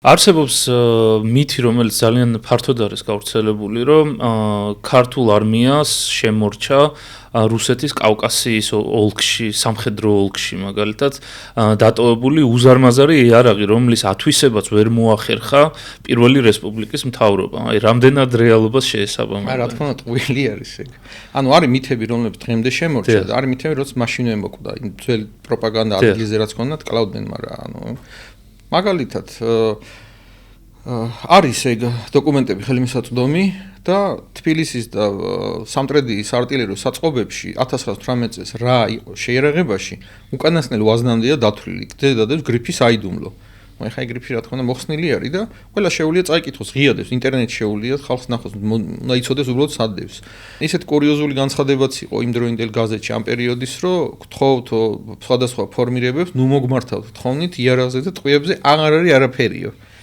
არსებობს მითი, რომელიც ძალიან ფართოდ არის გავრცელებული, რომ ქართულ არმიას შემორჩა რუსეთის კავკასიის ოლქში, სამხედრო ოლქში, მაგალითად, დატოვებული უზარმაზარი იარაღი, რომლის ათვისებაც ვერ მოახერხა პირველი რესპუბლიკის მთავრობა. აი, რამდენად რეალობას შეესაბამება. რა თქმა უნდა, ტყუილი არის ეგ. ანუ არის მითები, რომლებიც დღემდე შემორჩა და არის მითები, რომელიც მაშინვე მოკვდა. ძველი პროპაგანდა ადგილზე რაც ქონდათ, კლავდნენ, მაგრამ მაგალითად არის ეგ დოკუმენტები ხელმისაწვდომი და თბილისის და სამტრედიის არტილერიულ საწყობებში 1918 წელს რა იყო შეიარაღებაში უკანასკნელი ვაზნამდეა დათვლილი. დედადებს გრიფის აიდუმლო. ხა გრიფი რა თქმა უნდა მოხსნილი არის და ყველა შეუძლია წაიკითხოს, ღიადებს, ინტერნეტში შეუძლია ხალხს ნახოს, უნდა იცოდეს უბრალოდ სადებს. ისეთ კურიოზული განცხადებაც იყო იმ დროინდელ გაზეთში ამ პერიოდის, რომ გთხოვთ სხვადასხვა ფორმირებებს, ნუ მოგმართავთ თხოვნით იარაღზე და ტყვიებზე აღარ არის არაფერიო.